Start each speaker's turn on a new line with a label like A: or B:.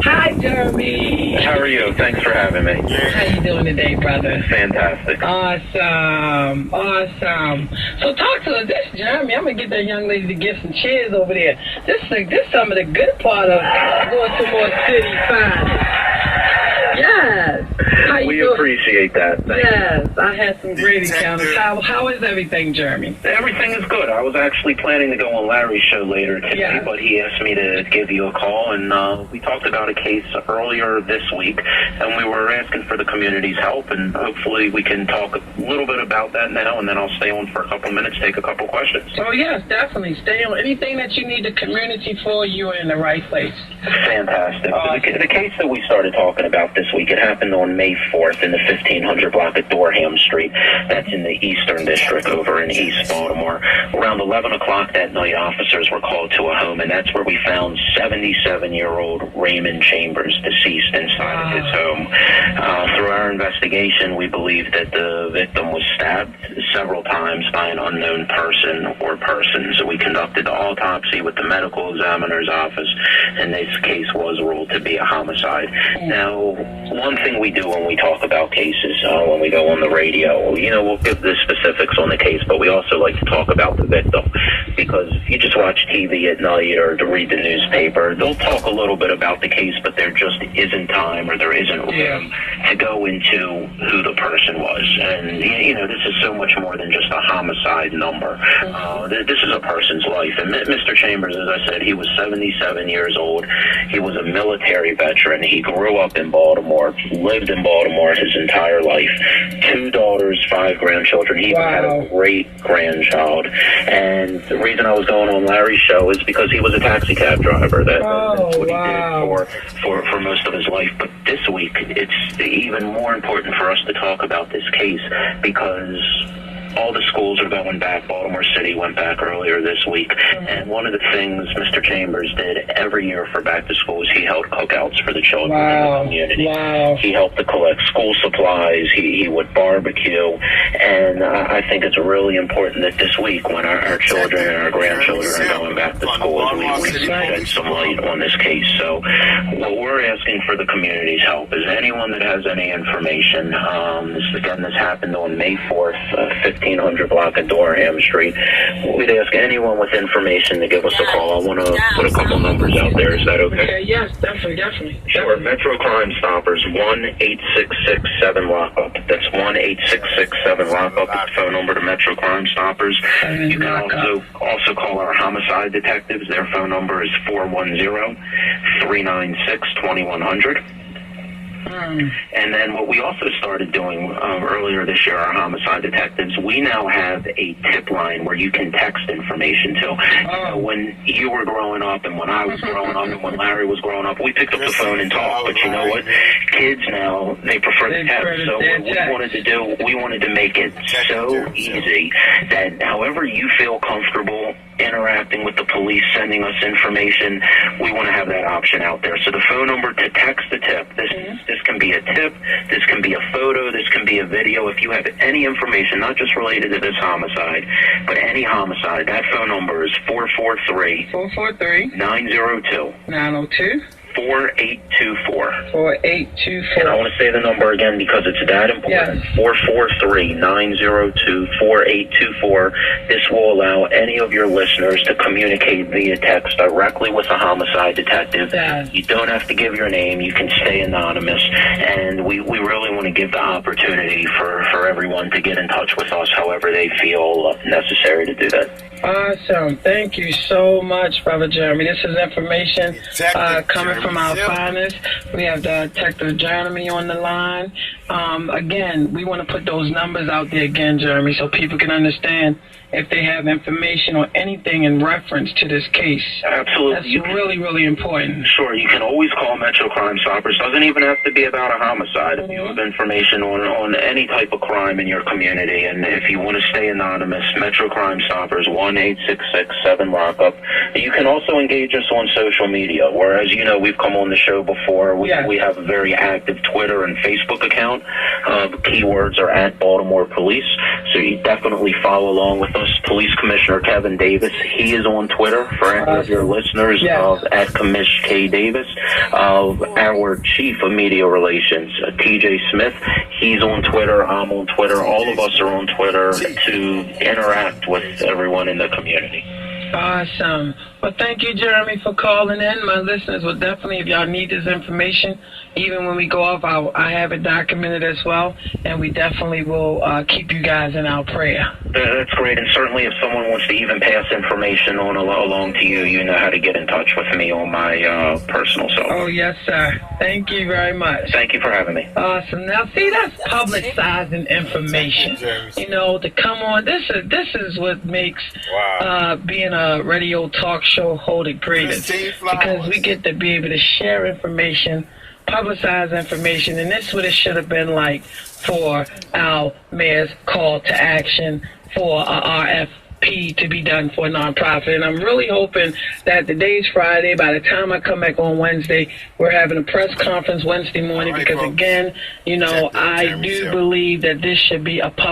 A: Hi, Jeremy.
B: How are you? Thanks for having me.
A: How you doing today, brother?
B: Fantastic.
A: Awesome. So talk to us. This Jeremy. I'm gonna get that young lady to get some chairs over there. This some of the good part of Baltimore City finest. Yes. How you
B: We
A: doing?
B: appreciate that. Thank you.
A: Yes, I had some great encounters. How is everything, Jeremy?
B: Everything is good. I was actually planning to go on Larry's show later today,
A: Yeah.
B: but he asked me to give you a call, and we talked about a case earlier this week, and we were asking for the community's help, and hopefully we can talk a little bit about that now, and then I'll stay on for a couple minutes, take a couple questions.
A: Oh yes, definitely. Stay on. Anything that you need the community for, you are in the right place.
B: Fantastic. So the case that we started talking about this week, it happened on May 4th in the 1500 block of Dorham Street. That's in the Eastern District over in East Baltimore. Around 11 o'clock that night, officers were called to a home, and that's where we found 77-year-old Raymond Chambers deceased inside of his home. Through our investigation, we believe that the victim was stabbed several times by an unknown person or persons. We conducted the autopsy with the medical examiner's office, and this case was ruled to be a homicide. Now, one thing we do when we talk about cases, when we go on the radio, we'll give the specifics on the case, but we also like to talk about the victim, because if you just watch TV at night or to read the newspaper, they'll talk a little bit about the case, but there just isn't time or there isn't room to go into who the person was. And, this is so much more than just a homicide number. This is a person's life. And Mr. Chambers, as I said, he was 77 years old. He was a military veteran. He grew up in Baltimore, lived in Baltimore his entire life. 2 daughters, 5 grandchildren. He even had a great-grandchild. And the reason I was going on Larry's show is because he was a taxi cab driver. That's what he did for most of his life. But this week, it's even more important for us to talk about this case because all the schools are going back. Baltimore City went back earlier this week. And one of the things Mr. Chambers did every year for back to school is he held cookouts for the children in the community. He helped to collect school supplies. He would barbecue. And I think it's really important that this week when our children and our grandchildren are going back to school, we shed some light on this case. So what we're asking for the community's help is anyone that has any information. This happened on May 4th, 1500 block of Dorham Street. We'd ask anyone with information to give us a call. I want to put a couple numbers out there. Is that okay?
A: Yes, definitely.
B: Sure. Metro Crime Stoppers, 1-866-7-LOCK-UP. That's 1-866-7-LOCK-UP. It's the phone number to Metro Crime Stoppers. You can also call our homicide detectives. Their phone number is 410-396-2100. And then what we also started doing earlier this year, our homicide detectives, we now have a tip line where you can text information to. When you were growing up and when I was growing up and when Larry was growing up, we picked up the phone and talked. But you know what? Kids now, they prefer the text. So what we wanted to do, we wanted to make it so easy that however you feel comfortable interacting with the police, sending us information, we want to have that option out there. So the phone number to text the tip, this can be a tip, this can be a photo, this can be a video. If you have any information, not just related to this homicide, but any homicide, that phone number is 443-902. 4824. And I want to say the number again because it's that important. 443-902-4824. This will allow any of your listeners to communicate via text directly with a homicide detective. You don't have to give your name. You can stay anonymous. And we really want to give the opportunity for everyone to get in touch with us however they feel necessary to do that.
A: Awesome. Thank you so much, Brother Jeremy. This is information coming from our finest. We have Detective Jeremy on the line. Again, we want to put those numbers out there again, Jeremy, so people can understand if they have information or anything in reference to this case.
B: Absolutely.
A: That's really, really important.
B: Sure. You can always call Metro Crime Stoppers. Doesn't even have to be about a homicide. If you have information on any type of crime in your community, and if you want to stay anonymous, Metro Crime Stoppers, 1-866-7-LOCK-UP. You can also engage us on social media, where, as you know, we we've come on the show before. We have a very active Twitter and Facebook account. The keywords are at Baltimore Police, so you definitely follow along with us. Police Commissioner Kevin Davis, he is on Twitter for any of your listeners, at Commish K. Davis. Our Chief of Media Relations, TJ Smith, he's on Twitter. I'm on Twitter. All of us are on Twitter to interact with everyone in the community.
A: Awesome. Well, thank you, Jeremy, for calling in. My listeners will definitely, if y'all need this information, even when we go off, I have it documented as well, and we definitely will keep you guys in our prayer.
B: That's great, and certainly if someone wants to even pass information on along to you, you know how to get in touch with me on my personal cell.
A: Oh, yes, sir. Thank you very much.
B: Thank you for having me.
A: Awesome. Now, see, that's publicizing information. You know, to come on, this is what makes being a radio talk show holder greatest, because we get to be able to share information, publicize information, and this is what it should have been like for our mayor's call to action for RFP to be done for a nonprofit. And I'm really hoping that today's Friday, by the time I come back on Wednesday, we're having a press conference Wednesday morning, because again, you know, I do believe that this should be a public